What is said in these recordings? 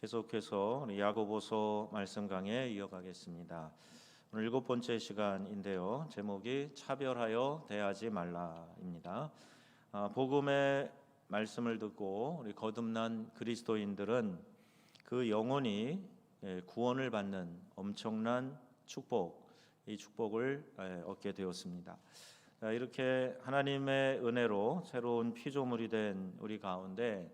계속해서 우리 야고보서 말씀 강해 이어가겠습니다. 오늘 7번째 시간인데요. 제목이 차별하여 대하지 말라입니다. 복음의 말씀을 듣고 우리 거듭난 그리스도인들은 그 영혼이 구원을 받는 엄청난 축복, 이 축복을 얻게 되었습니다. 이렇게 하나님의 은혜로 새로운 피조물이 된 우리 가운데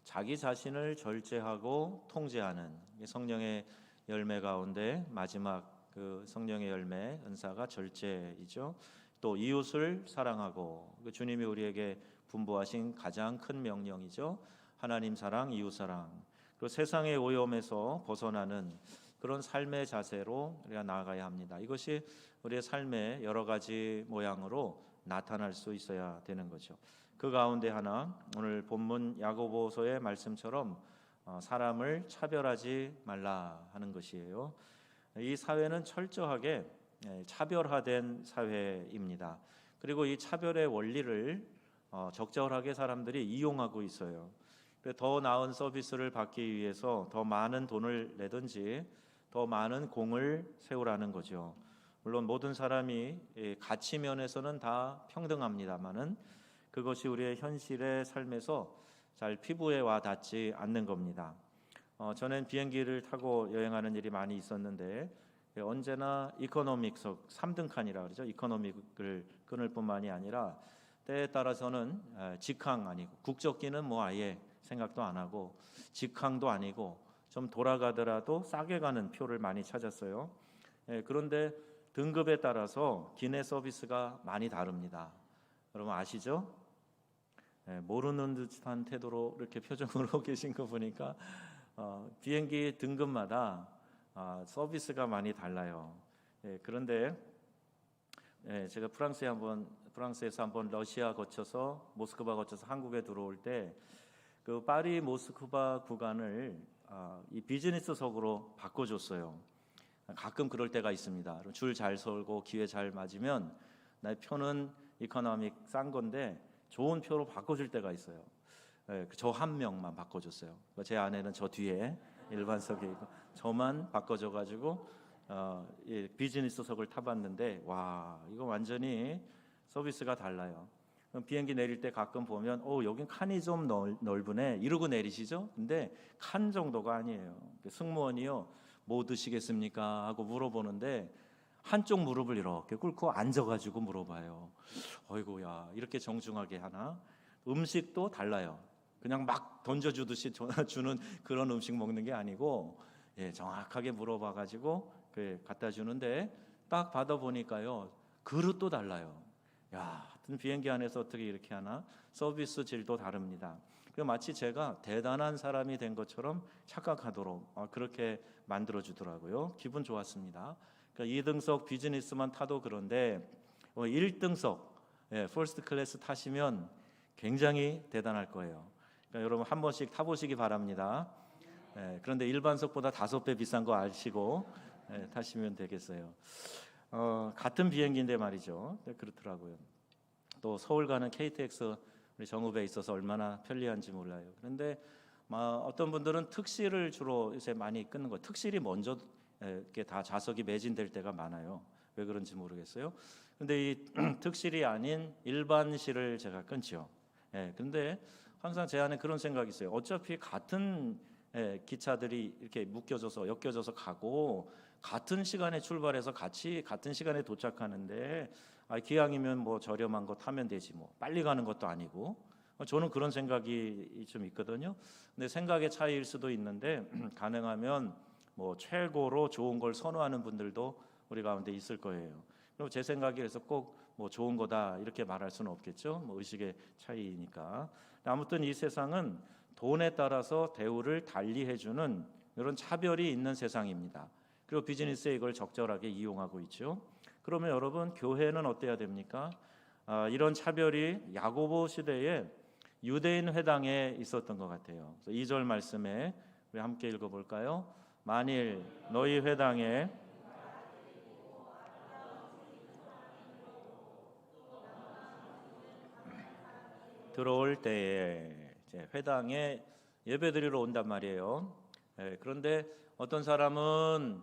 자기 자신을 절제하고 통제하는 성령의 열매 가운데 마지막 그 성령의 열매 은사가 절제이죠. 또 이웃을 사랑하고 주님이 우리에게 분부하신 가장 큰 명령이죠. 하나님 사랑, 이웃 사랑. 그리고 세상의 오염에서 벗어나는 그런 삶의 자세로 우리가 나아가야 합니다. 이것이 우리의 삶의 여러 가지 모양으로 나타날 수 있어야 되는 거죠. 그 가운데 하나 오늘 본문 야고보서의 말씀처럼 사람을 차별하지 말라 하는 것이에요. 이 사회는 철저하게 차별화된 사회입니다. 그리고 이 차별의 원리를 적절하게 사람들이 이용하고 있어요. 더 나은 서비스를 받기 위해서 더 많은 돈을 내든지 더 많은 공을 세우라는 거죠. 물론 모든 사람이 가치 면에서는 다 평등합니다만은 그것이 우리의 현실의 삶에서 잘 피부에 와 닿지 않는 겁니다. 저는 비행기를 타고 여행하는 일이 많이 있었는데 언제나 이코노믹석 3등 칸이라 그러죠. 이코노믹을 끊을 뿐만이 아니라 때에 따라서는 직항 아니고 국적기는 뭐 아예 생각도 안 하고 직항도 아니고 좀 돌아가더라도 싸게 가는 표를 많이 찾았어요. 그런데 등급에 따라서 기내 서비스가 많이 다릅니다. 여러분 아시죠? 모르는 듯한 태도로 이렇게 표정으로 계신 거 보니까 비행기 등급마다 서비스가 많이 달라요. 그런데 제가 프랑스에서 한번 러시아 거쳐서 모스크바 거쳐서 한국에 들어올 때 그 파리 모스크바 구간을 이 비즈니스석으로 바꿔줬어요. 가끔 그럴 때가 있습니다. 줄 잘 서고 기회 잘 맞으면 나의 표는 이코노믹 싼 건데 좋은 표로 바꿔줄 때가 있어요. 저 한 명만 바꿔줬어요. 제 아내는 저 뒤에 일반석에 있고 저만 바꿔줘가지고 비즈니스석을 타봤는데 와 이거 완전히 서비스가 달라요. 비행기 내릴 때 가끔 보면 여긴 칸이 좀 넓으네 이러고 내리시죠. 근데 칸 정도가 아니에요. 승무원이요 뭐 드시겠습니까 하고 물어보는데 한쪽 무릎을 이렇게 꿇고 앉아가지고 물어봐요. 어이구야 이렇게 정중하게 하나? 음식도 달라요. 그냥 막 던져주듯이 주는 그런 음식 먹는 게 아니고 정확하게 물어봐가지고 갖다 주는데 딱 받아보니까요 그릇도 달라요. 야, 하여튼 비행기 안에서 어떻게 이렇게 하나? 서비스 질도 다릅니다. 마치 제가 대단한 사람이 된 것처럼 착각하도록 그렇게 만들어주더라고요. 기분 좋았습니다. 2등석 비즈니스만 타도 그런데 1등석 퍼스트 클래스 타시면 굉장히 대단할 거예요. 여러분 한 번씩 타보시기 바랍니다. 그런데 일반석보다 5배 비싼 거 아시고 타시면 되겠어요. 같은 비행기인데 말이죠. 그렇더라고요. 또 서울 가는 KTX 우리 정읍에 있어서 얼마나 편리한지 몰라요. 그런데 어떤 분들은 특실을 주로 요새 많이 끊는 거예요. 특실이 먼저 이렇게 다 좌석이 매진될 때가 많아요. 왜 그런지 모르겠어요. 근데 이 특실이 아닌 일반실을 제가 끊죠. 근데 항상 제 안에 그런 생각이 있어요. 어차피 같은 기차들이 이렇게 엮여져서 가고 같은 시간에 출발해서 같은 시간에 도착하는데 기왕이면 뭐 저렴한 거 타면 되지 뭐 빨리 가는 것도 아니고 저는 그런 생각이 좀 있거든요. 근데 생각의 차이일 수도 있는데 가능하면 뭐 최고로 좋은 걸 선호하는 분들도 우리 가운데 있을 거예요. 그럼 제 생각에 그래서 꼭 뭐 좋은 거다 이렇게 말할 수는 없겠죠. 뭐 의식의 차이니까. 아무튼 이 세상은 돈에 따라서 대우를 달리해주는 이런 차별이 있는 세상입니다. 그리고 비즈니스에 이걸 적절하게 이용하고 있죠. 그러면 여러분 교회는 어때야 됩니까? 이런 차별이 야고보 시대에 유대인 회당에 있었던 것 같아요. 2절 말씀에 우리 함께 읽어볼까요? 만일 너희 회당에 들어올 때에 이제 회당에 예배드리러 온단 말이에요. 그런데 어떤 사람은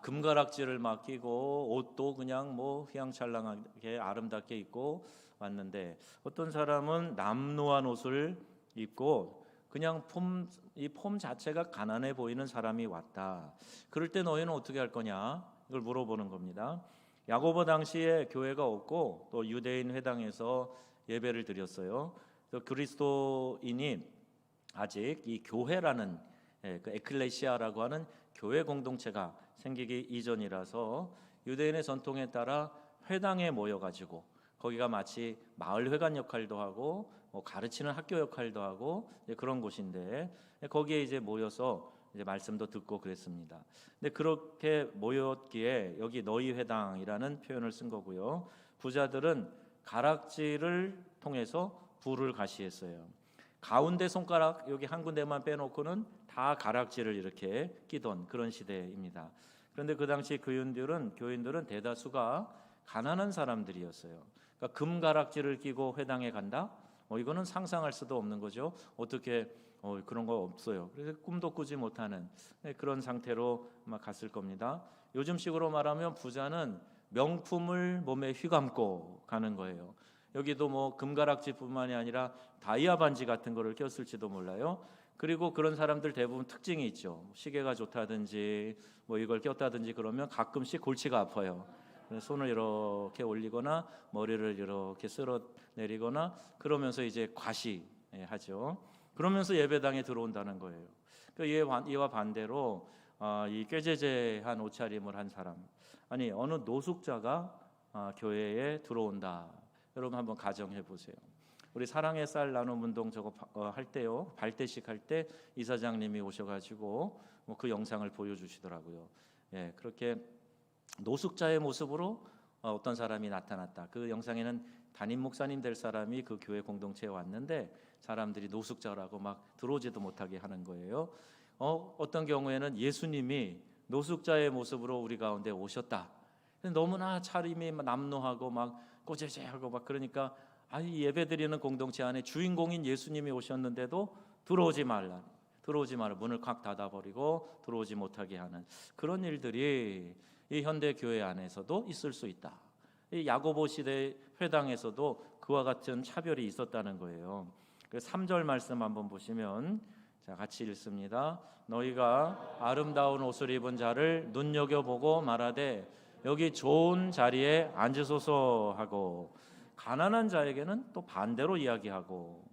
금가락지를 막 끼고 옷도 그냥 뭐 휘황찬란하게 아름답게 입고 왔는데, 어떤 사람은 남루한 옷을 입고 그냥 이 폼 자체가 가난해 보이는 사람이 왔다. 그럴 때 너희는 어떻게 할 거냐? 이걸 물어보는 겁니다. 야고보 당시에 교회가 없고 또 유대인 회당에서 예배를 드렸어요. 또 그리스도인이 아직 이 교회라는 그 에클레시아라고 하는 교회 공동체가 생기기 이전이라서 유대인의 전통에 따라 회당에 모여가지고 거기가 마치 마을 회관 역할도 하고 가르치는 학교 역할도 하고 그런 곳인데, 거기에 이제 모여서 이제 말씀도 듣고 그랬습니다. 근데 그렇게 모였기에 여기 너희 회당이라는 표현을 쓴 거고요. 부자들은 가락지를 통해서 부를 가시했어요. 가운데 손가락 여기 한 군데만 빼놓고는 다 가락지를 이렇게 끼던 그런 시대입니다. 그런데 그 당시 교인들은 대다수가 가난한 사람들이었어요. 그러니까 금 가락지를 끼고 회당에 간다? 이거는 상상할 수도 없는 거죠. 어떻게 그런 거 없어요. 그래서 꿈도 꾸지 못하는 그런 상태로 아마 갔을 겁니다. 요즘식으로 말하면 부자는 명품을 몸에 휘감고 가는 거예요. 여기도 뭐 금가락지뿐만이 아니라 다이아 반지 같은 거를 꼈을지도 몰라요. 그리고 그런 사람들 대부분 특징이 있죠. 시계가 좋다든지 뭐 이걸 꼈다든지 그러면 가끔씩 골치가 아파요. 손을 이렇게 올리거나 머리를 이렇게 쓸어 내리거나 그러면서 이제 과시하죠. 그러면서 예배당에 들어온다는 거예요. 이와 반대로 이 꾀죄죄한 옷차림을 한 사람, 아니 어느 노숙자가 교회에 들어온다. 여러분 한번 가정해 보세요. 우리 사랑의 쌀 나눔 운동 저거 할 때요, 발대식 할 때 이사장님이 오셔가지고 그 영상을 보여주시더라고요. 그렇게 노숙자의 모습으로 어떤 사람이 나타났다. 그 영상에는 담임 목사님 될 사람이 그 교회 공동체에 왔는데 사람들이 노숙자라고 막 들어오지도 못하게 하는 거예요. 어떤 경우에는 예수님이 노숙자의 모습으로 우리 가운데 오셨다. 너무나 차림이 남루하고 막 꼬재재하고 막 그러니까 이 예배드리는 공동체 안에 주인공인 예수님이 오셨는데도 들어오지 말라. 문을 콱 닫아버리고 들어오지 못하게 하는 그런 일들이 이 현대 교회 안에서도 있을 수 있다. 이 야고보 시대 회당에서도 그와 같은 차별이 있었다는 거예요. 3절 말씀 한번 보시면 자 같이 읽습니다. 너희가 아름다운 옷을 입은 자를 눈여겨보고 말하되 여기 좋은 자리에 앉으소서 하고, 가난한 자에게는 또 반대로 이야기하고,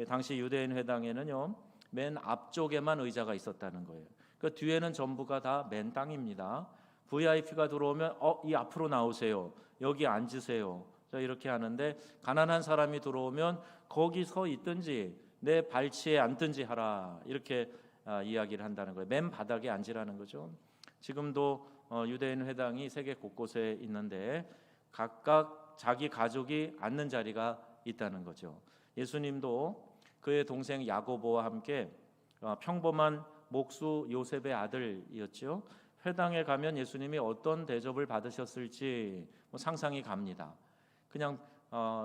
당시 유대인 회당에는요 맨 앞쪽에만 의자가 있었다는 거예요. 그 뒤에는 전부가 다 맨 땅입니다. VIP가 들어오면 이 앞으로 나오세요. 여기 앉으세요. 자 이렇게 하는데, 가난한 사람이 들어오면 거기 서 있든지 내 발치에 앉든지 하라, 이렇게 이야기를 한다는 거예요. 맨 바닥에 앉으라는 거죠. 지금도 유대인 회당이 세계 곳곳에 있는데 각각 자기 가족이 앉는 자리가 있다는 거죠. 예수님도 그의 동생 야고보와 함께 평범한 목수 요셉의 아들이었죠. 회당에 가면 예수님이 어떤 대접을 받으셨을지 상상이 갑니다. 그냥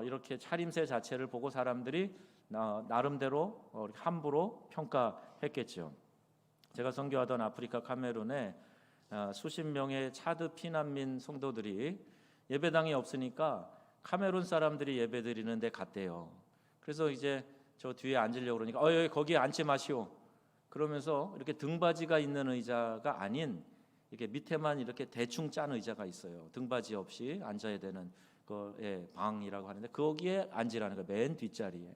이렇게 차림새 자체를 보고 사람들이 나름대로 함부로 평가했겠죠. 제가 선교하던 아프리카 카메룬에 수십 명의 차드 피난민 성도들이 예배당이 없으니까 카메룬 사람들이 예배드리는 데 갔대요. 그래서 이제 저 뒤에 앉으려고 그러니까 여기 거기에 앉지 마시오. 그러면서 이렇게 등받이가 있는 의자가 아닌 이렇게 밑에만 이렇게 대충 짠 의자가 있어요. 등받이 없이 앉아야 되는 방이라고 하는데 거기에 앉으라는 거예요. 맨 뒷자리에.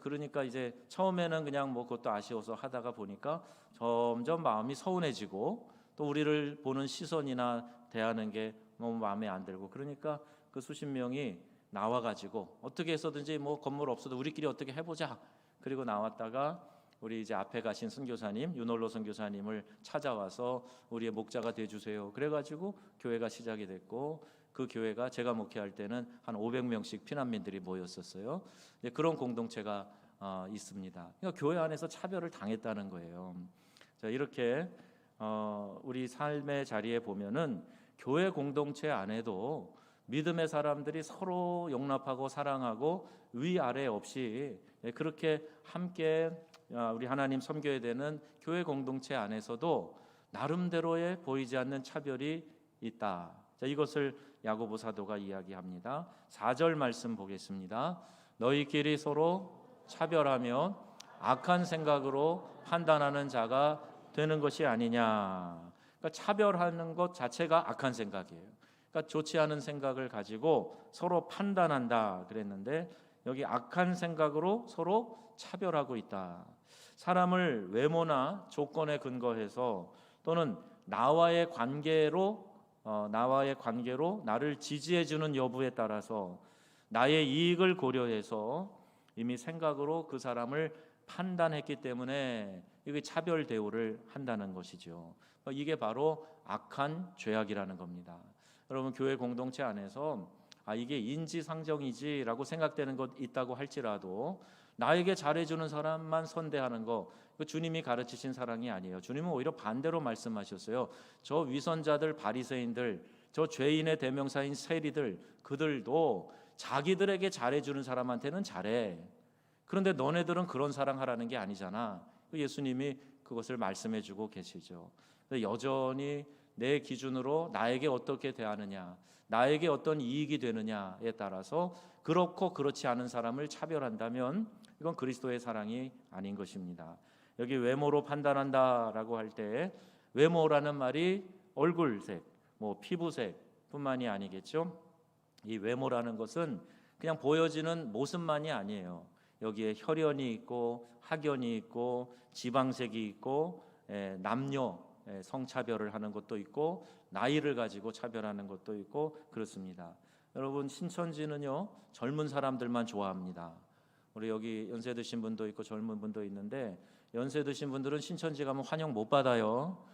그러니까 이제 처음에는 그냥 그것도 아쉬워서 하다가 보니까 점점 마음이 서운해지고 또 우리를 보는 시선이나 대하는 게 너무 마음에 안 들고, 그러니까 그 수십 명이 나와가지고 어떻게 해서든지 건물 없어도 우리끼리 어떻게 해보자. 그리고 나왔다가 우리 이제 앞에 가신 선교사님, 윤홀로 선교사님을 찾아와서 우리의 목자가 돼주세요. 그래가지고 교회가 시작이 됐고, 그 교회가 제가 목회할 때는 한 500명씩 피난민들이 모였었어요. 그런 공동체가 있습니다. 그러니까 교회 안에서 차별을 당했다는 거예요. 자, 이렇게 우리 삶의 자리에 보면은 교회 공동체 안에도 믿음의 사람들이 서로 용납하고 사랑하고 위아래 없이 그렇게 함께 우리 하나님 섬겨야 되는 교회 공동체 안에서도 나름대로의 보이지 않는 차별이 있다. 자, 이것을 야고보 사도가 이야기합니다. 4절 말씀 보겠습니다. 너희끼리 서로 차별하며 악한 생각으로 판단하는 자가 되는 것이 아니냐. 그러니까 차별하는 것 자체가 악한 생각이에요. 그러니까 좋지 않은 생각을 가지고 서로 판단한다 그랬는데 여기 악한 생각으로 서로 차별하고 있다. 사람을 외모나 조건에 근거해서 또는 나와의 관계로 나를 지지해 주는 여부에 따라서 나의 이익을 고려해서 이미 생각으로 그 사람을 판단했기 때문에 이게 차별 대우를 한다는 것이죠. 이게 바로 악한 죄악이라는 겁니다. 여러분, 교회 공동체 안에서 이게 인지상정이지라고 생각되는 것 있다고 할지라도 나에게 잘해주는 사람만 선대하는 거, 주님이 가르치신 사랑이 아니에요. 주님은 오히려 반대로 말씀하셨어요. 저 위선자들, 바리새인들, 저 죄인의 대명사인 세리들, 그들도 자기들에게 잘해주는 사람한테는 잘해. 그런데 너네들은 그런 사랑하라는 게 아니잖아. 예수님이 그것을 말씀해주고 계시죠. 여전히 내 기준으로 나에게 어떻게 대하느냐, 나에게 어떤 이익이 되느냐에 따라서 그렇고 그렇지 않은 사람을 차별한다면 이건 그리스도의 사랑이 아닌 것입니다. 여기 외모로 판단한다라고 할 때 외모라는 말이 얼굴색, 피부색뿐만이 아니겠죠. 이 외모라는 것은 그냥 보여지는 모습만이 아니에요. 여기에 혈연이 있고 학연이 있고 지방색이 있고 남녀 성차별을 하는 것도 있고 나이를 가지고 차별하는 것도 있고 그렇습니다. 여러분, 신천지는요 젊은 사람들만 좋아합니다. 우리 여기 연세 드신 분도 있고 젊은 분도 있는데 연세 드신 분들은 신천지 가면 환영 못 받아요.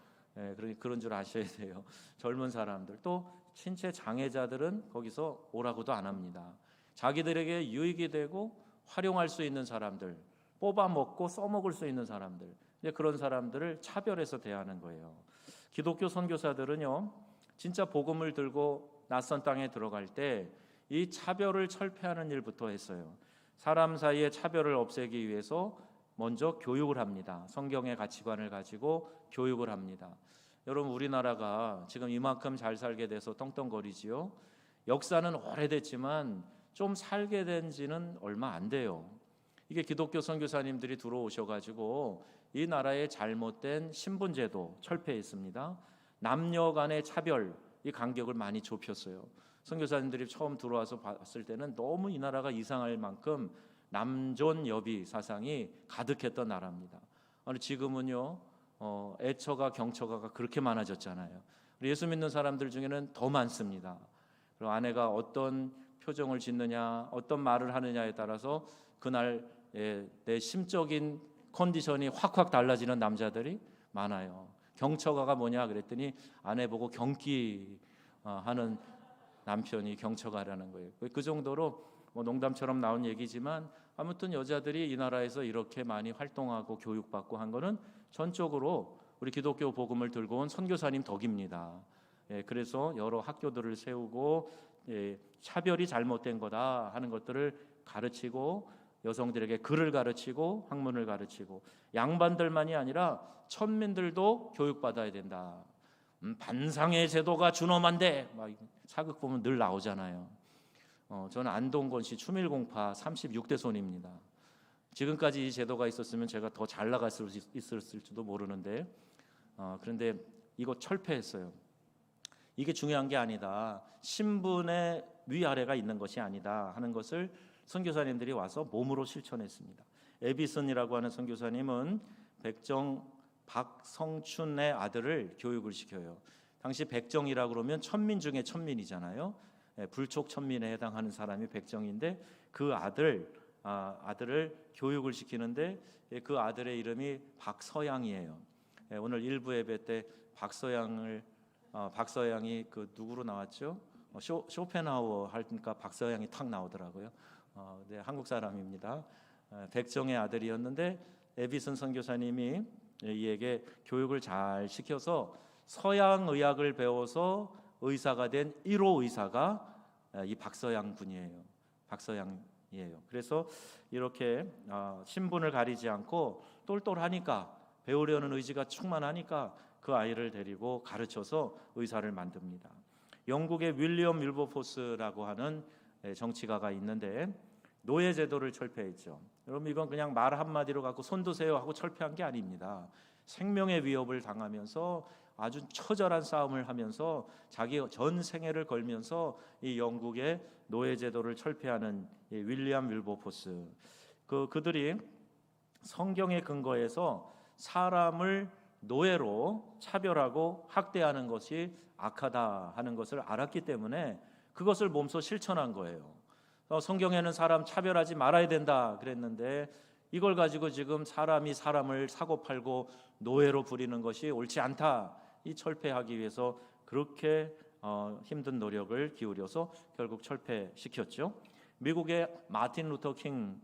그런 줄 아셔야 돼요. 젊은 사람들, 또 신체 장애자들은 거기서 오라고도 안 합니다. 자기들에게 유익이 되고 활용할 수 있는 사람들, 뽑아 먹고 써먹을 수 있는 사람들, 그런 사람들을 차별해서 대하는 거예요. 기독교 선교사들은요 진짜 복음을 들고 낯선 땅에 들어갈 때 이 차별을 철폐하는 일부터 했어요. 사람 사이의 차별을 없애기 위해서 먼저 교육을 합니다. 성경의 가치관을 가지고 교육을 합니다. 여러분, 우리나라가 지금 이만큼 잘 살게 돼서 떵떵거리지요. 역사는 오래됐지만 좀 살게 된 지는 얼마 안 돼요. 이게 기독교 선교사님들이 들어오셔가지고 이 나라의 잘못된 신분제도 철폐했습니다. 남녀 간의 차별, 이 간격을 많이 좁혔어요. 선교사님들이 처음 들어와서 봤을 때는 너무 이 나라가 이상할 만큼 남존여비 사상이 가득했던 나라입니다. 지금은요 애처가 경처가가 그렇게 많아졌잖아요. 예수 믿는 사람들 중에는 더 많습니다. 그리고 아내가 어떤 표정을 짓느냐, 어떤 말을 하느냐에 따라서 그날 내 심적인 컨디션이 확확 달라지는 남자들이 많아요. 경처가가 뭐냐 그랬더니 아내 보고 경기하는 남편이 경처가라는 거예요. 그 정도로 농담처럼 나온 얘기지만 아무튼 여자들이 이 나라에서 이렇게 많이 활동하고 교육받고 한 거는 전적으로 우리 기독교 복음을 들고 온 선교사님 덕입니다. 그래서 여러 학교들을 세우고 차별이 잘못된 거다 하는 것들을 가르치고 여성들에게 글을 가르치고 학문을 가르치고 양반들만이 아니라 천민들도 교육받아야 된다. 반상의 제도가 준엄한데 막 사극 보면 늘 나오잖아요. 저는 안동건 시 추밀공파 36대 손입니다. 지금까지 이 제도가 있었으면 제가 더 잘 나갈 수 있었을지도 모르는데 그런데 이거 철폐했어요. 이게 중요한 게 아니다. 신분의 위아래가 있는 것이 아니다 하는 것을 선교사님들이 와서 몸으로 실천했습니다. 에비슨이라고 하는 선교사님은 백정 박성춘의 아들을 교육을 시켜요. 당시 백정이라고 그러면 천민 중에 천민이잖아요. 불촉 천민에 해당하는 사람이 백정인데 그 아들을 교육을 시키는데 그 아들의 이름이 박서양이에요. 오늘 일부 예배 때 박서양이 그 누구로 나왔죠? 쇼펜하우어 하니까 박서양이 탁 나오더라고요. 네, 한국 사람입니다. 백정의 아들이었는데 에비슨 선교사님이 이에게 교육을 잘 시켜서 서양 의학을 배워서 의사가 된 1호 의사가 이 박서양 분이에요. 박서양 그래서 이렇게 신분을 가리지 않고 똘똘하니까, 배우려는 의지가 충만하니까 그 아이를 데리고 가르쳐서 의사를 만듭니다. 영국의 윌리엄 윌버포스라고 하는 정치가가 있는데 노예 제도를 철폐했죠. 여러분, 이건 그냥 말 한마디로 갖고 손 드세요 하고 철폐한 게 아닙니다. 생명의 위협을 당하면서 아주 처절한 싸움을 하면서 자기 전 생애를 걸면서 이 영국의 노예 제도를 철폐하는 윌리엄 윌버포스, 그들이 성경의 근거에서 사람을 노예로 차별하고 학대하는 것이 악하다 하는 것을 알았기 때문에 그것을 몸소 실천한 거예요. 성경에는 사람 차별하지 말아야 된다 그랬는데 이걸 가지고 지금 사람이 사람을 사고팔고 노예로 부리는 것이 옳지 않다, 이 철폐하기 위해서 그렇게 힘든 노력을 기울여서 결국 철폐시켰죠. 미국의 마틴 루터 킹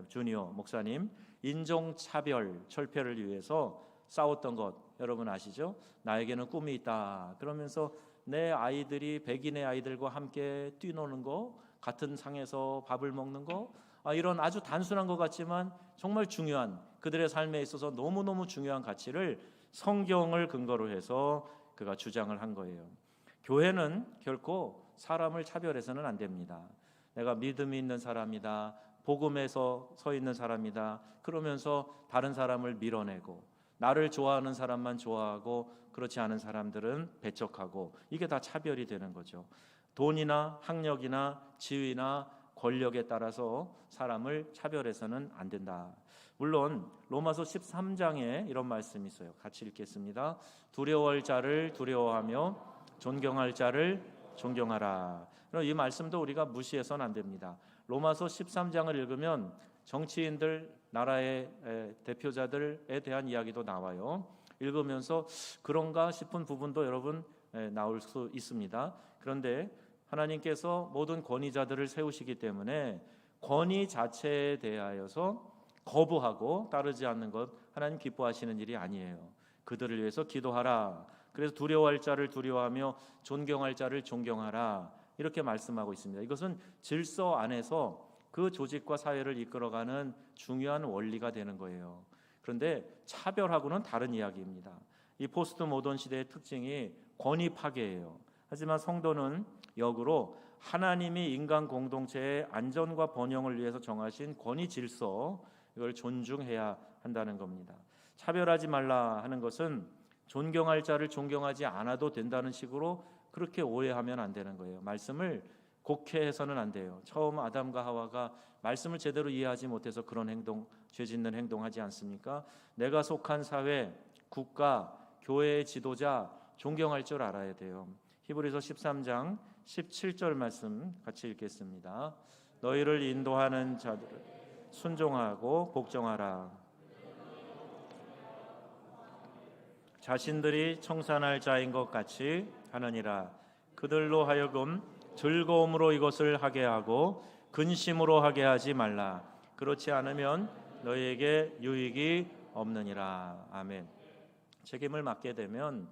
주니어 목사님, 인종차별 철폐를 위해서 싸웠던 것 여러분 아시죠? 나에게는 꿈이 있다 그러면서 내 아이들이 백인의 아이들과 함께 뛰노는 거, 같은 상에서 밥을 먹는 거, 이런 아주 단순한 것 같지만 정말 중요한, 그들의 삶에 있어서 너무너무 중요한 가치를 성경을 근거로 해서 그가 주장을 한 거예요. 교회는 결코 사람을 차별해서는 안 됩니다. 내가 믿음이 있는 사람이다, 복음에서 서 있는 사람이다 그러면서 다른 사람을 밀어내고, 나를 좋아하는 사람만 좋아하고 그렇지 않은 사람들은 배척하고, 이게 다 차별이 되는 거죠. 돈이나 학력이나 지위나 권력에 따라서 사람을 차별해서는 안 된다. 물론 로마서 13장에 이런 말씀이 있어요. 같이 읽겠습니다. 두려워할 자를 두려워하며 존경할 자를 존경하라. 이 말씀도 우리가 무시해서는 안 됩니다. 로마서 13장을 읽으면 정치인들, 나라의 대표자들에 대한 이야기도 나와요. 읽으면서 그런가 싶은 부분도 여러분 나올 수 있습니다. 그런데 하나님께서 모든 권위자들을 세우시기 때문에 권위 자체에 대하여서 거부하고 따르지 않는 것 하나님 기뻐하시는 일이 아니에요. 그들을 위해서 기도하라. 그래서 두려워할 자를 두려워하며 존경할 자를 존경하라, 이렇게 말씀하고 있습니다. 이것은 질서 안에서 그 조직과 사회를 이끌어가는 중요한 원리가 되는 거예요. 그런데 차별하고는 다른 이야기입니다. 이 포스트 모던 시대의 특징이 권위 파괴예요. 하지만 성도는 역으로 하나님이 인간 공동체의 안전과 번영을 위해서 정하신 권위 질서, 이걸 존중해야 한다는 겁니다. 차별하지 말라 하는 것은 존경할 자를 존경하지 않아도 된다는 식으로 그렇게 오해하면 안 되는 거예요. 말씀을 곡해해서는 안 돼요. 처음 아담과 하와가 말씀을 제대로 이해하지 못해서 그런 행동, 죄 짓는 행동하지 않습니까? 내가 속한 사회, 국가, 교회의 지도자 존경할 줄 알아야 돼요. 히브리서 13장 17절 말씀 같이 읽겠습니다. 너희를 인도하는 자들을 순종하고 복종하라. 자신들이 청산할 자인 것 같이 하느니라. 그들로 하여금 즐거움으로 이것을 하게 하고 근심으로 하게 하지 말라. 그렇지 않으면 너희에게 유익이 없느니라. 아멘. 책임을 맡게 되면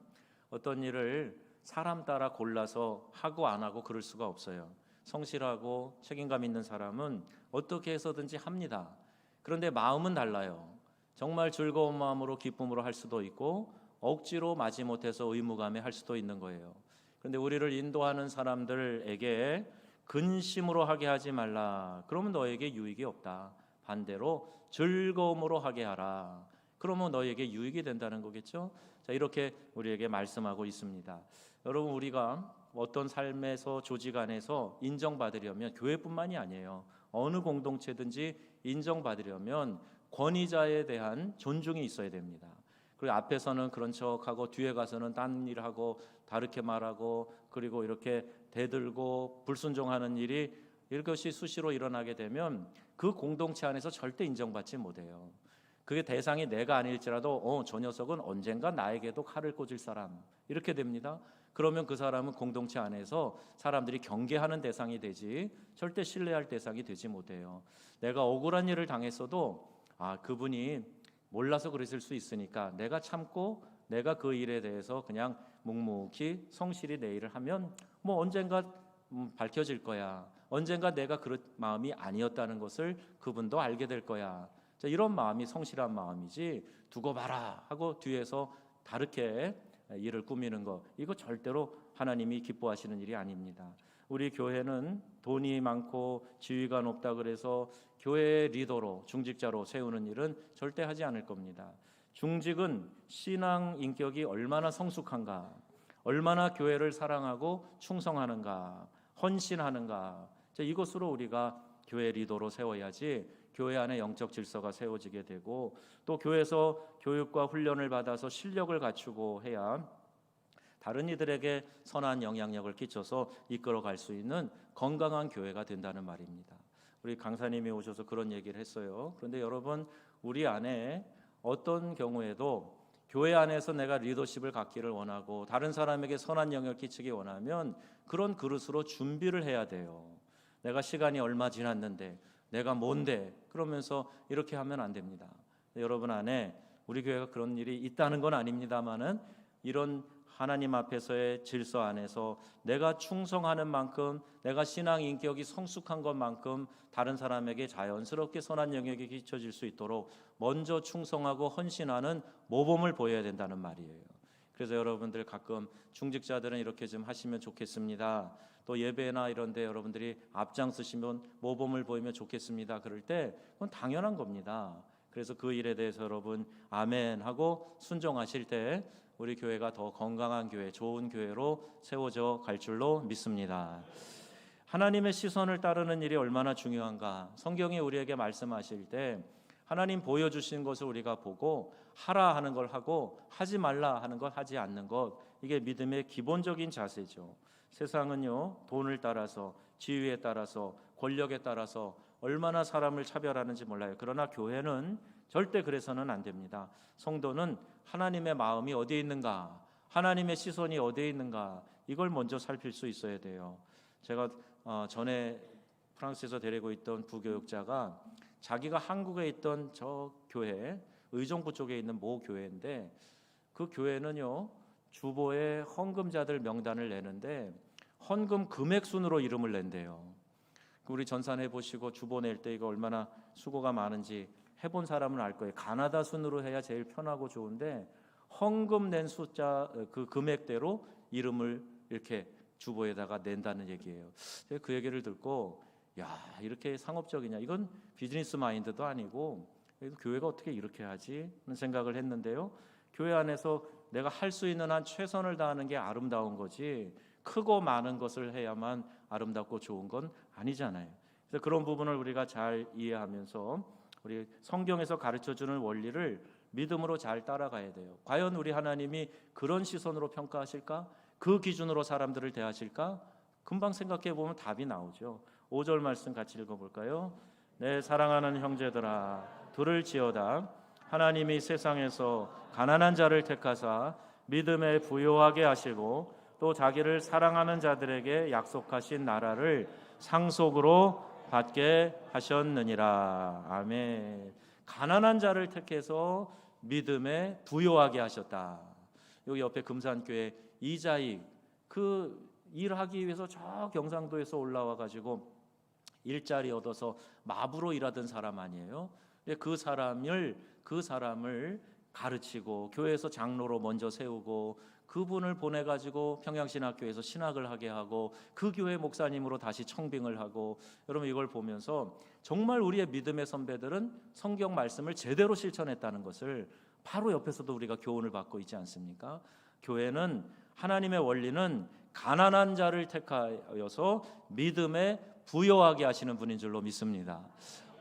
어떤 일을 사람 따라 골라서 하고 안 하고 그럴 수가 없어요. 성실하고 책임감 있는 사람은 어떻게 해서든지 합니다. 그런데 마음은 달라요. 정말 즐거운 마음으로 기쁨으로 할 수도 있고 억지로 마지못해서 의무감에 할 수도 있는 거예요. 그런데 우리를 인도하는 사람들에게 근심으로 하게 하지 말라. 그러면 너에게 유익이 없다. 반대로 즐거움으로 하게 하라. 그러면 너에게 유익이 된다는 거겠죠. 자, 이렇게 우리에게 말씀하고 있습니다. 여러분, 우리가 어떤 삶에서 조직 안에서 인정받으려면, 교회뿐만이 아니에요, 어느 공동체든지 인정받으려면 권위자에 대한 존중이 있어야 됩니다. 그리고 앞에서는 그런 척하고 뒤에 가서는 딴 일하고 다르게 말하고 그리고 이렇게 대들고 불순종하는 일이, 이것이 수시로 일어나게 되면 그 공동체 안에서 절대 인정받지 못해요. 그게 대상이 내가 아닐지라도 저 녀석은 언젠가 나에게도 칼을 꽂을 사람, 이렇게 됩니다. 그러면 그 사람은 공동체 안에서 사람들이 경계하는 대상이 되지 절대 신뢰할 대상이 되지 못해요. 내가 억울한 일을 당했어도 그분이 몰라서 그랬을 수 있으니까 내가 참고 내가 그 일에 대해서 그냥 묵묵히 성실히 내 일을 하면 언젠가 밝혀질 거야, 언젠가 내가 그런 마음이 아니었다는 것을 그분도 알게 될 거야. 자, 이런 마음이 성실한 마음이지, 두고 봐라 하고 뒤에서 다르게 일을 꾸미는 거, 이거 절대로 하나님이 기뻐하시는 일이 아닙니다. 우리 교회는 돈이 많고 지위가 높다 그래서 교회 리더로, 중직자로 세우는 일은 절대 하지 않을 겁니다. 중직은 신앙 인격이 얼마나 성숙한가, 얼마나 교회를 사랑하고 충성하는가, 헌신하는가, 이것으로 우리가 교회 리더로 세워야지 교회 안에 영적 질서가 세워지게 되고, 또 교회에서 교육과 훈련을 받아서 실력을 갖추고 해야 다른 이들에게 선한 영향력을 끼쳐서 이끌어갈 수 있는 건강한 교회가 된다는 말입니다. 우리 강사님이 오셔서 그런 얘기를 했어요. 그런데 여러분, 우리 안에 어떤 경우에도 교회 안에서 내가 리더십을 갖기를 원하고 다른 사람에게 선한 영향을 끼치기 원하면 그런 그릇으로 준비를 해야 돼요. 내가 시간이 얼마 지났는데 내가 뭔데, 그러면서 이렇게 하면 안 됩니다. 여러분 안에, 우리 교회가 그런 일이 있다는 건 아닙니다만은, 이런 하나님 앞에서의 질서 안에서 내가 충성하는 만큼, 내가 신앙 인격이 성숙한 것만큼 다른 사람에게 자연스럽게 선한 영역이 끼쳐질 수 있도록 먼저 충성하고 헌신하는 모범을 보여야 된다는 말이에요. 그래서 여러분들 가끔 중직자들은 이렇게 좀 하시면 좋겠습니다, 또 예배나 이런 데 여러분들이 앞장서시면 모범을 보이면 좋겠습니다, 그럴 때 그건 당연한 겁니다. 그래서 그 일에 대해서 여러분 아멘 하고 순종하실 때 우리 교회가 더 건강한 교회, 좋은 교회로 세워져 갈 줄로 믿습니다. 하나님의 시선을 따르는 일이 얼마나 중요한가, 성경이 우리에게 말씀하실 때 하나님 보여주신 것을 우리가 보고 하라 하는 걸 하고 하지 말라 하는 걸 하지 않는 것, 이게 믿음의 기본적인 자세죠. 세상은요, 돈을 따라서, 지위에 따라서, 권력에 따라서 얼마나 사람을 차별하는지 몰라요. 그러나 교회는 절대 그래서는 안 됩니다. 성도는 하나님의 마음이 어디에 있는가, 하나님의 시선이 어디에 있는가, 이걸 먼저 살필 수 있어야 돼요. 제가 전에 프랑스에서 데리고 있던 부교육자가 자기가 한국에 있던 저 교회, 의정부 쪽에 있는 모 교회인데, 그 교회는요, 주보에 헌금자들 명단을 내는데 헌금 금액 순으로 이름을 낸대요. 우리 전산 해보시고 주보 낼 때 이거 얼마나 수고가 많은지 해본 사람은 알 거예요. 가나다 순으로 해야 제일 편하고 좋은데 헌금 낸 숫자, 그 금액대로 이름을 이렇게 주보에다가 낸다는 얘기예요. 그 얘기를 듣고, 야, 이렇게 상업적이냐, 이건 비즈니스 마인드도 아니고 교회가 어떻게 이렇게 하지? 하는 생각을 했는데요, 교회 안에서 내가 할 수 있는 한 최선을 다하는 게 아름다운 거지, 크고 많은 것을 해야만 아름답고 좋은 건 아니잖아요. 그래서 그런 부분을 우리가 잘 이해하면서 우리 성경에서 가르쳐주는 원리를 믿음으로 잘 따라가야 돼요. 과연 우리 하나님이 그런 시선으로 평가하실까? 그 기준으로 사람들을 대하실까? 금방 생각해 보면 답이 나오죠. 5절 말씀 같이 읽어볼까요? 내 사랑하는 형제들아, 들을지어다. 하나님이 세상에서 가난한 자를 택하사 믿음에 부요하게 하시고 또 자기를 사랑하는 자들에게 약속하신 나라를 상속으로 받게 하셨느니라. 아멘. 가난한 자를 택해서 믿음에 부요하게 하셨다. 여기 옆에 금산교회 이자익, 그 일하기 위해서 저 경상도에서 올라와 가지고 일자리 얻어서 마부로 일하던 사람 아니에요? 그 사람을 가르치고 교회에서 장로로 먼저 세우고 그분을 보내가지고 평양신학교에서 신학을 하게 하고 그 교회 목사님으로 다시 청빙을 하고, 여러분 이걸 보면서 정말 우리의 믿음의 선배들은 성경 말씀을 제대로 실천했다는 것을 바로 옆에서도 우리가 교훈을 받고 있지 않습니까? 교회는, 하나님의 원리는 가난한 자를 택하여서 믿음에 부요하게 하시는 분인 줄로 믿습니다.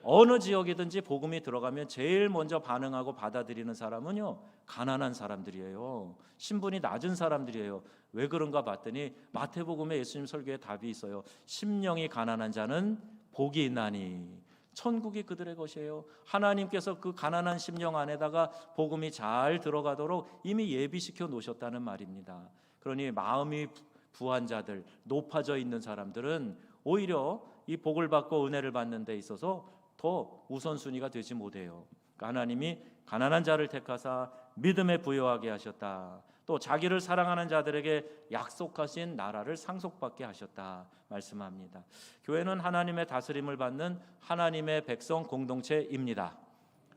어느 지역이든지 복음이 들어가면 제일 먼저 반응하고 받아들이는 사람은요, 가난한 사람들이에요. 신분이 낮은 사람들이에요. 왜 그런가 봤더니 마태복음에 예수님 설교에 답이 있어요. 심령이 가난한 자는 복이 있나니 천국이 그들의 것이에요. 하나님께서 그 가난한 심령 안에다가 복음이 잘 들어가도록 이미 예비시켜 놓으셨다는 말입니다. 그러니 마음이 부한 자들, 높아져 있는 사람들은 오히려 이 복을 받고 은혜를 받는 데 있어서 더 우선순위가 되지 못해요. 그러니까 하나님이 가난한 자를 택하사 믿음에 부요하게 하셨다. 또 자기를 사랑하는 자들에게 약속하신 나라를 상속받게 하셨다 말씀합니다. 교회는 하나님의 다스림을 받는 하나님의 백성 공동체입니다.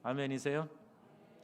아멘이세요?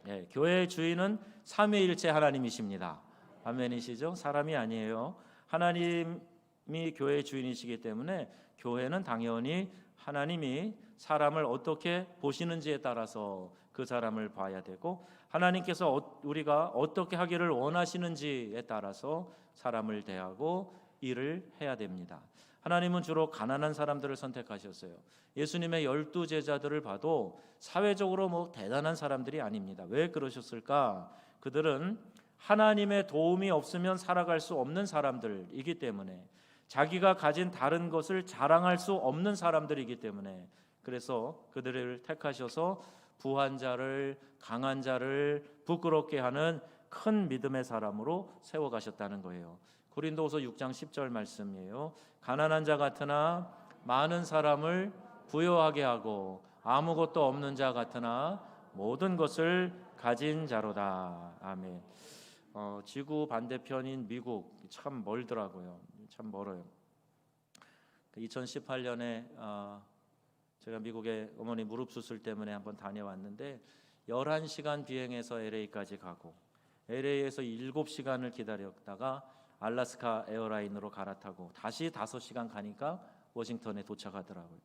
예, 교회의 주인은 삼위일체 하나님이십니다. 아멘이시죠? 사람이 아니에요. 하나님이 교회의 주인이시기 때문에 교회는 당연히 하나님이 사람을 어떻게 보시는지에 따라서 그 사람을 봐야 되고, 하나님께서 우리가 어떻게 하기를 원하시는지에 따라서 사람을 대하고 일을 해야 됩니다. 하나님은 주로 가난한 사람들을 선택하셨어요. 예수님의 12 제자들을 봐도 사회적으로 대단한 사람들이 아닙니다. 왜 그러셨을까? 그들은 하나님의 도움이 없으면 살아갈 수 없는 사람들이기 때문에, 자기가 가진 다른 것을 자랑할 수 없는 사람들이기 때문에, 그래서 그들을 택하셔서 부한 자를, 강한 자를 부끄럽게 하는 큰 믿음의 사람으로 세워가셨다는 거예요. 고린도후서 6장 10절 말씀이에요. 가난한 자 같으나 많은 사람을 부요하게 하고 아무것도 없는 자 같으나 모든 것을 가진 자로다. 아멘. 지구 반대편인 미국 참 멀더라고요. 참 멀어요. 2018년에 제가 미국에 어머니 무릎 수술 때문에 한번 다녀왔는데 11시간 비행해서 LA까지 가고, LA에서 7시간을 기다렸다가 알래스카 에어라인으로 갈아타고 다시 5시간 가니까 워싱턴에 도착하더라고요.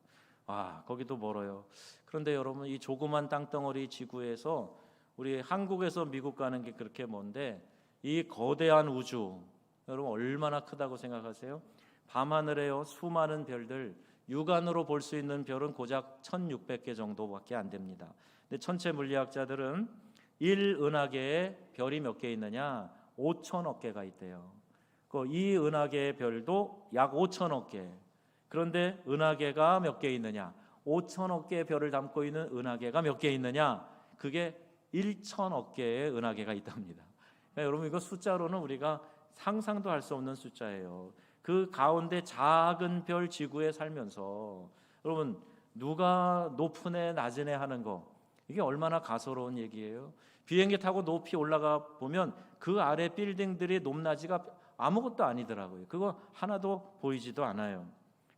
거기도 멀어요. 그런데 여러분, 이 조그만 땅덩어리 지구에서 우리 한국에서 미국 가는 게 그렇게 먼데, 이 거대한 우주, 여러분 얼마나 크다고 생각하세요? 밤하늘에요 수많은 별들, 육안으로 볼 수 있는 별은 고작 1600개 정도밖에 안 됩니다. 근데 천체 물리학자들은 1은하계에 별이 몇 개 있느냐? 5천억 개가 있대요. 이 은하계의 별도 약 5천억 개. 그런데 은하계가 몇 개 있느냐? 5천억 개의 별을 담고 있는 은하계가 몇 개 있느냐? 그게 1천억 개의 은하계가 있답니다. 그러니까 여러분, 이거 숫자로는 우리가 상상도 할 수 없는 숫자예요. 그 가운데 작은 별 지구에 살면서 여러분, 누가 높은 애 낮은 애 하는 거, 이게 얼마나 가소로운 얘기예요. 비행기 타고 높이 올라가 보면 그 아래 빌딩들이 높낮이가 아무것도 아니더라고요. 그거 하나도 보이지도 않아요.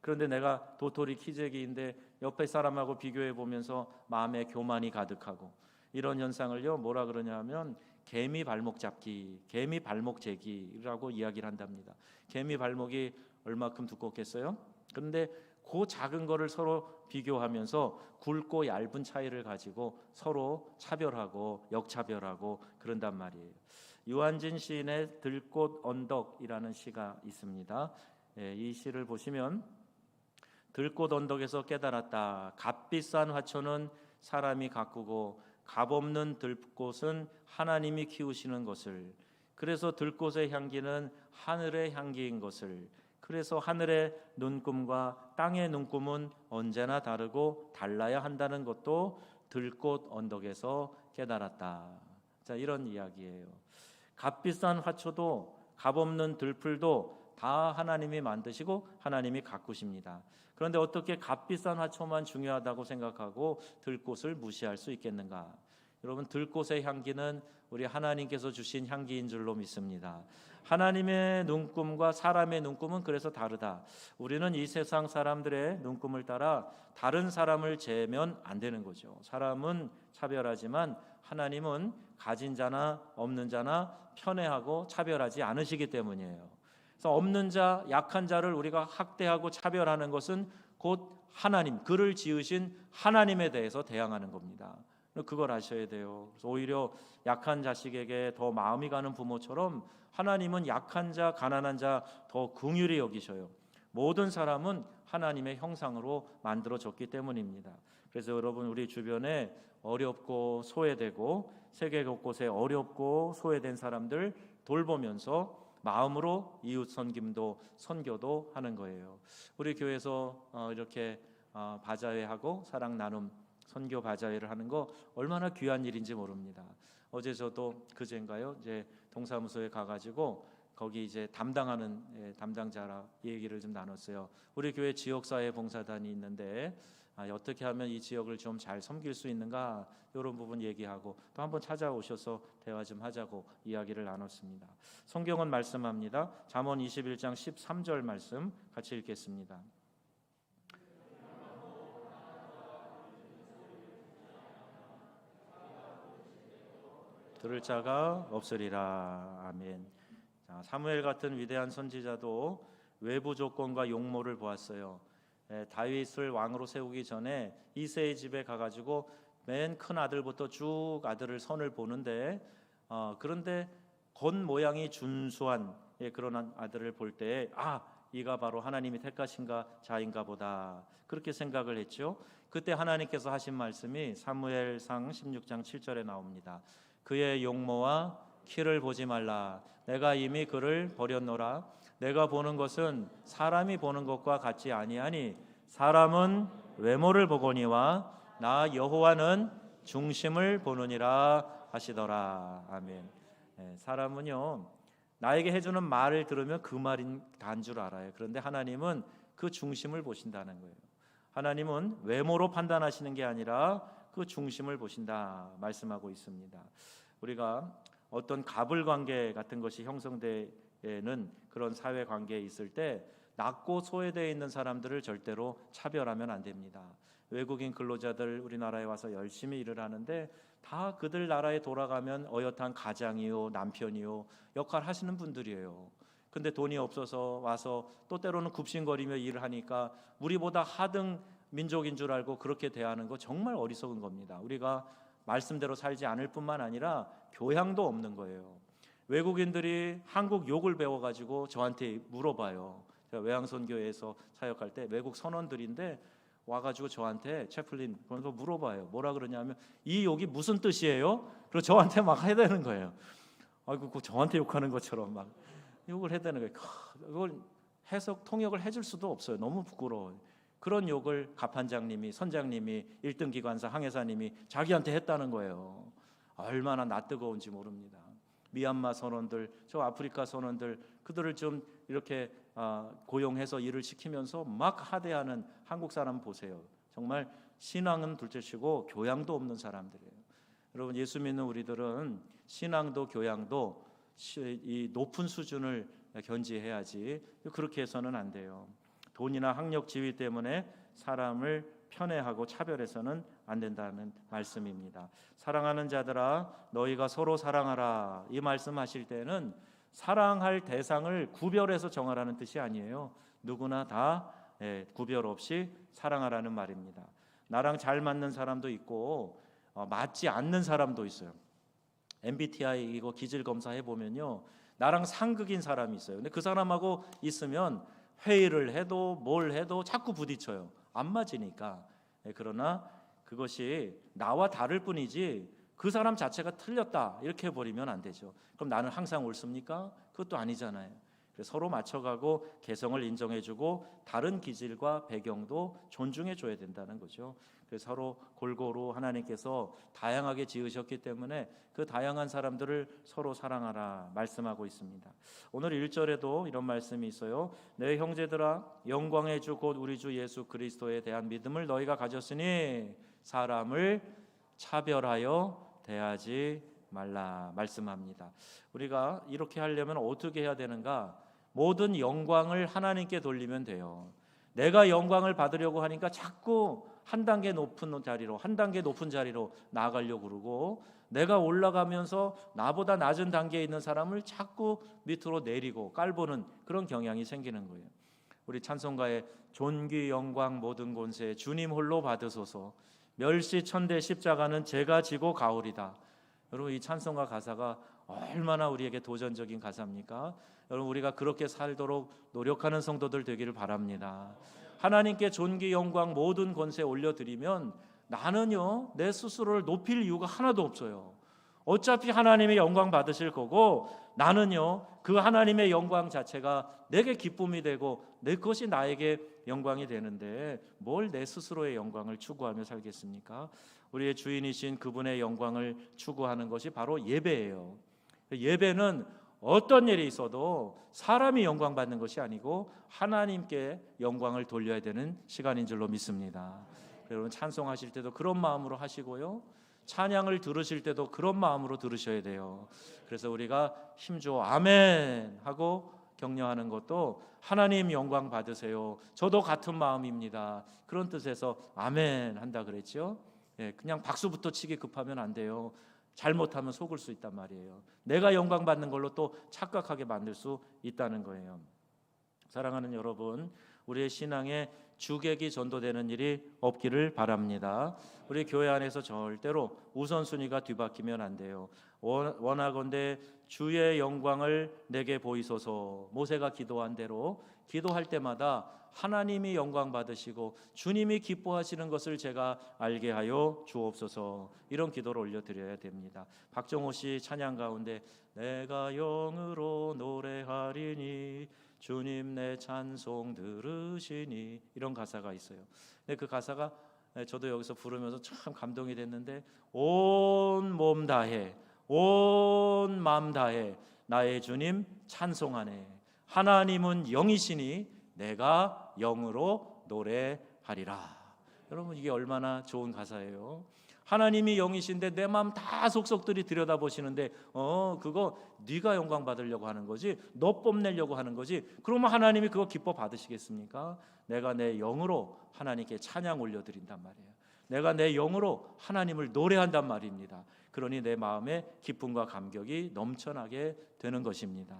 그런데 내가 도토리 키재기인데 옆에 사람하고 비교해 보면서 마음에 교만이 가득하고, 이런 현상을요 뭐라 그러냐 하면 개미 발목 잡기, 개미 발목 재기라고 이야기를 한답니다. 개미 발목이 얼마큼 두껍겠어요? 그런데 그 작은 거를 서로 비교하면서 굵고 얇은 차이를 가지고 서로 차별하고 역차별하고 그런단 말이에요. 유한진 시인의 들꽃 언덕이라는 시가 있습니다. 이 시를 보시면, 들꽃 언덕에서 깨달았다. 값비싼 화초는 사람이 가꾸고 값없는 들꽃은 하나님이 키우시는 것을, 그래서 들꽃의 향기는 하늘의 향기인 것을, 그래서 하늘의 눈금과 땅의 눈금은 언제나 다르고 달라야 한다는 것도 들꽃 언덕에서 깨달았다. 자, 이런 이야기예요. 값비싼 화초도 값없는 들풀도 다 하나님이 만드시고 하나님이 가꾸십니다. 그런데 어떻게 값비싼 화초만 중요하다고 생각하고 들꽃을 무시할 수 있겠는가? 여러분, 들꽃의 향기는 우리 하나님께서 주신 향기인 줄로 믿습니다. 하나님의 눈금과 사람의 눈금은 그래서 다르다. 우리는 이 세상 사람들의 눈금을 따라 다른 사람을 재면 안 되는 거죠. 사람은 차별하지만 하나님은 가진 자나 없는 자나 편애하고 차별하지 않으시기 때문이에요. 그래서 없는 자, 약한 자를 우리가 학대하고 차별하는 것은 곧 하나님, 그를 지으신 하나님에 대해서 대항하는 겁니다. 그걸 아셔야 돼요. 그래서 오히려 약한 자식에게 더 마음이 가는 부모처럼 하나님은 약한 자, 가난한 자 더 긍휼히 여기셔요. 모든 사람은 하나님의 형상으로 만들어졌기 때문입니다. 그래서 여러분, 우리 주변에 어렵고 소외되고 세계 곳곳에 어렵고 소외된 사람들 돌보면서 마음으로 이웃 섬김도 선교도 하는 거예요. 우리 교회에서 이렇게 바자회하고 사랑 나눔 선교 바자회를 하는 거 얼마나 귀한 일인지 모릅니다. 어제 저도 그제인가요? 이제 동사무소에 가가지고 거기 이제 담당하는 담당자라 얘기를 좀 나눴어요. 우리 교회 지역사회 봉사단이 있는데 어떻게 하면 이 지역을 좀 잘 섬길 수 있는가, 이런 부분 얘기하고 또 한번 찾아오셔서 대화 좀 하자고 이야기를 나눴습니다. 성경은 말씀합니다. 잠언 21장 13절 말씀 같이 읽겠습니다. 들을 자가 없으리라. 아멘. 자, 사무엘 같은 위대한 선지자도 외부 조건과 용모를 보았어요. 다윗을 왕으로 세우기 전에 이새의 집에 가가지고 맨 큰 아들부터 쭉 아들을 선을 보는데 그런데 겉 모양이 준수한 그런 아들을 볼 때 이가 바로 하나님이 택하신가 자인가 보다, 그렇게 생각을 했죠. 그때 하나님께서 하신 말씀이 사무엘상 16장 7절에 나옵니다. 그의 용모와 키를 보지 말라. 내가 이미 그를 버렸노라. 내가 보는 것은 사람이 보는 것과 같지 아니하니 사람은 외모를 보거니와 나 여호와는 중심을 보느니라 하시더라. 아멘. 사람은요, 나에게 해주는 말을 들으면 그 말인 다인 줄 알아요. 그런데 하나님은 그 중심을 보신다는 거예요. 하나님은 외모로 판단하시는 게 아니라 그 중심을 보신다 말씀하고 있습니다. 우리가 어떤 갑을 관계 같은 것이 형성되는 그런 사회 관계에 있을 때 낮고 소외되어 있는 사람들을 절대로 차별하면 안 됩니다. 외국인 근로자들 우리나라에 와서 열심히 일을 하는데 다 그들 나라에 돌아가면 어엿한 가장이요, 남편이요 역할 하시는 분들이에요. 근데 돈이 없어서 와서 또 때로는 굽신거리며 일을 하니까 우리보다 하등 민족인 줄 알고 그렇게 대하는 거 정말 어리석은 겁니다. 우리가 말씀대로 살지 않을 뿐만 아니라 교양도 없는 거예요. 외국인들이 한국 욕을 배워가지고 저한테 물어봐요. 제가 외항선교회에서 사역할 때 외국 선원들인데 와가지고 저한테 채플린 그러면서 물어봐요. 뭐라 그러냐면 이 욕이 무슨 뜻이에요? 그리고 저한테 막 해야 되는 거예요. 아이고 저한테 욕하는 것처럼 막 욕을 해야 되는 거예요. 그걸 해석 통역을 해줄 수도 없어요. 너무 부끄러워요. 그런 욕을 갑판장님이, 선장님이, 1등 기관사 항해사님이 자기한테 했다는 거예요. 얼마나 낯뜨거운지 모릅니다. 미얀마 선원들, 저 아프리카 선원들, 그들을 좀 이렇게 고용해서 일을 시키면서 막 하대하는 한국 사람 보세요. 정말 신앙은 둘째치고 교양도 없는 사람들이에요. 여러분, 예수 믿는 우리들은 신앙도 교양도 이 높은 수준을 견지해야지 그렇게 해서는 안 돼요. 돈이나 학력, 지위 때문에 사람을 편애하고 차별해서는 안 된다는 말씀입니다. 사랑하는 자들아 너희가 서로 사랑하라, 이 말씀하실 때는 사랑할 대상을 구별해서 정하라는 뜻이 아니에요. 누구나 다 구별 없이 사랑하라는 말입니다. 나랑 잘 맞는 사람도 있고 맞지 않는 사람도 있어요. MBTI 이거 기질 검사해 보면요, 나랑 상극인 사람이 있어요. 근데 그 사람하고 있으면 회의를 해도 뭘 해도 자꾸 부딪혀요. 안 맞으니까. 그러나 그것이 나와 다를 뿐이지 그 사람 자체가 틀렸다 이렇게 해버리면 안 되죠. 그럼 나는 항상 옳습니까? 그것도 아니잖아요. 그래서 서로 맞춰가고 개성을 인정해주고 다른 기질과 배경도 존중해줘야 된다는 거죠. 그래서 서로 골고루 하나님께서 다양하게 지으셨기 때문에 그 다양한 사람들을 서로 사랑하라 말씀하고 있습니다. 오늘 1절에도 이런 말씀이 있어요. 내 형제들아 영광의 주 곧 우리 주 예수 그리스도에 대한 믿음을 너희가 가졌으니 사람을 차별하여 대하지 말라 말씀합니다. 우리가 이렇게 하려면 어떻게 해야 되는가? 모든 영광을 하나님께 돌리면 돼요. 내가 영광을 받으려고 하니까 자꾸 한 단계 높은 자리로 나아가려고 그러고, 내가 올라가면서 나보다 낮은 단계에 있는 사람을 자꾸 밑으로 내리고 깔보는 그런 경향이 생기는 거예요. 우리 찬송가에 존귀 영광 모든 권세 주님 홀로 받으소서, 멸시 천대 십자가는 제가 지고 가오리다. 여러분, 이 찬송가 가사가 얼마나 우리에게 도전적인 가사입니까? 여러분, 우리가 그렇게 살도록 노력하는 성도들 되기를 바랍니다. 하나님께 존귀 영광 모든 권세 올려드리면 나는요 내 스스로를 높일 이유가 하나도 없어요. 어차피 하나님의 영광 받으실 거고, 나는요 그 하나님의 영광 자체가 내게 기쁨이 되고 내 것이 나에게 영광이 되는데 뭘 내 스스로의 영광을 추구하며 살겠습니까? 우리의 주인이신 그분의 영광을 추구하는 것이 바로 예배예요. 예배는 어떤 일이 있어도 사람이 영광 받는 것이 아니고 하나님께 영광을 돌려야 되는 시간인 줄로 믿습니다. 여러분 찬송하실 때도 그런 마음으로 하시고요. 찬양을 들으실 때도 그런 마음으로 들으셔야 돼요. 그래서 우리가 힘줘 아멘 하고 격려하는 것도 하나님 영광 받으세요. 저도 같은 마음입니다. 그런 뜻에서 아멘 한다 그랬죠. 예, 그냥 박수부터 치기 급하면 안 돼요. 잘못하면 속을 수 있단 말이에요. 내가 영광 받는 걸로 또 착각하게 만들 수 있다는 거예요. 사랑하는 여러분, 우리의 신앙에 주객이 전도되는 일이 없기를 바랍니다. 우리 교회 안에서 절대로 우선순위가 뒤바뀌면 안 돼요. 원하건대 주의 영광을 내게 보이소서. 모세가 기도한 대로 기도할 때마다 하나님이 영광 받으시고 주님이 기뻐하시는 것을 제가 알게 하여 주옵소서. 이런 기도를 올려드려야 됩니다. 박정호 씨 찬양 가운데 내가 영으로 노래하리니 주님 내 찬송 들으시니 이런 가사가 있어요. 근데 그 가사가 저도 여기서 부르면서 참 감동이 됐는데 온 몸 다해 온 마음 다해 나의 주님 찬송하네. 하나님은 영이시니 내가 영으로 노래하리라. 여러분 이게 얼마나 좋은 가사예요. 하나님이 영이신데 내 마음 다 속속들이 들여다보시는데 그거 네가 영광 받으려고 하는 거지, 너 뽐내려고 하는 거지. 그러면 하나님이 그거 기뻐 받으시겠습니까? 내가 내 영으로 하나님께 찬양 올려드린단 말이에요. 내가 내 영으로 하나님을 노래한단 말입니다. 그러니 내 마음에 기쁨과 감격이 넘쳐나게 되는 것입니다.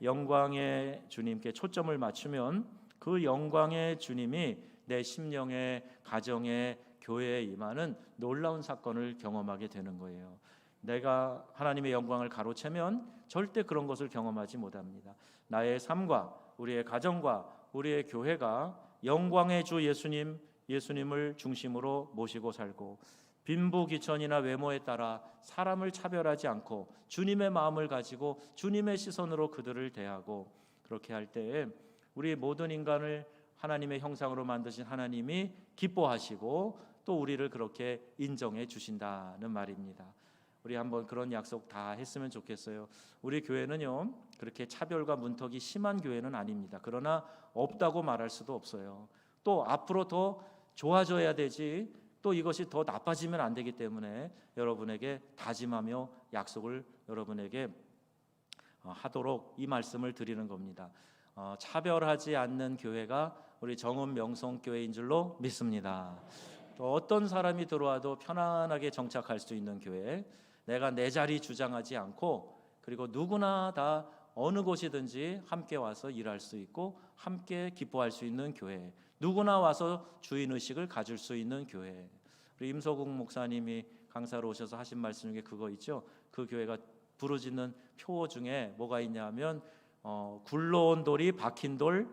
영광의 주님께 초점을 맞추면 그 영광의 주님이 내 심령의 가정의 교회에 임하는 놀라운 사건을 경험하게 되는 거예요. 내가 하나님의 영광을 가로채면 절대 그런 것을 경험하지 못합니다. 나의 삶과 우리의 가정과 우리의 교회가 영광의 주 예수님을 중심으로 모시고 살고 빈부귀천이나 외모에 따라 사람을 차별하지 않고 주님의 마음을 가지고 주님의 시선으로 그들을 대하고 그렇게 할 때에 우리 모든 인간을 하나님의 형상으로 만드신 하나님이 기뻐하시고 또 우리를 그렇게 인정해 주신다는 말입니다. 우리 한번 그런 약속 다 했으면 좋겠어요. 우리 교회는요 그렇게 차별과 문턱이 심한 교회는 아닙니다. 그러나 없다고 말할 수도 없어요. 또 앞으로 더 좋아져야 되지 또 이것이 더 나빠지면 안 되기 때문에 여러분에게 다짐하며 약속을 여러분에게 하도록 이 말씀을 드리는 겁니다. 차별하지 않는 교회가 우리 정읍 명성교회인 줄로 믿습니다. 또 어떤 사람이 들어와도 편안하게 정착할 수 있는 교회, 내가 내 자리 주장하지 않고 그리고 누구나 다 어느 곳이든지 함께 와서 일할 수 있고 함께 기뻐할 수 있는 교회, 누구나 와서 주인의식을 가질 수 있는 교회. 우리 임소국 목사님이 강사로 오셔서 하신 말씀 중에 그거 있죠. 그 교회가 부르짖는 표어 중에 뭐가 있냐면 굴러온 돌이 박힌 돌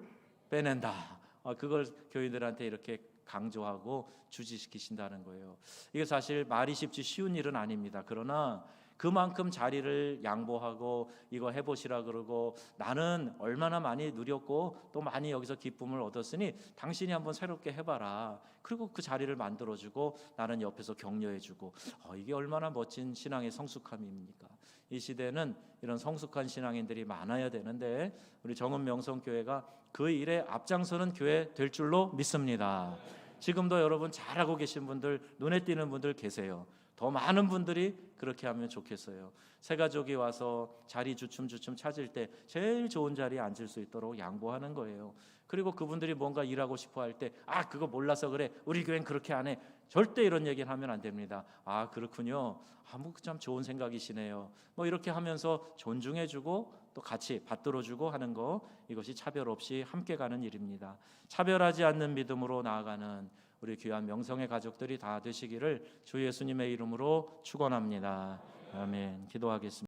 빼낸다. 그걸 교인들한테 이렇게 강조하고 주지시키신다는 거예요. 이게 사실 말이 쉽지 쉬운 일은 아닙니다. 그러나 그만큼 자리를 양보하고 이거 해보시라 그러고 나는 얼마나 많이 누렸고 또 많이 여기서 기쁨을 얻었으니 당신이 한번 새롭게 해봐라. 그리고 그 자리를 만들어주고 나는 옆에서 격려해주고 이게 얼마나 멋진 신앙의 성숙함입니까? 이 시대는 이런 성숙한 신앙인들이 많아야 되는데 우리 정읍 명성교회가 그 일에 앞장서는 교회 될 줄로 믿습니다. 지금도 여러분 잘하고 계신 분들, 눈에 띄는 분들 계세요. 더 많은 분들이 그렇게 하면 좋겠어요. 새 가족이 와서 자리 주춤 찾을 때 제일 좋은 자리에 앉을 수 있도록 양보하는 거예요. 그리고 그분들이 뭔가 일하고 싶어 할 때 그거 몰라서 그래, 우리 교회는 그렇게 안 해, 절대 이런 얘기를 하면 안 됩니다. 그렇군요, 뭐 참 좋은 생각이시네요, 뭐 이렇게 하면서 존중해주고 또 같이 받들어주고 하는 거, 이것이 차별 없이 함께 가는 일입니다. 차별하지 않는 믿음으로 나아가는 우리 귀한 명성의 가족들이 다 되시기를 주 예수님의 이름으로 축원합니다. 아멘. 기도하겠습니다.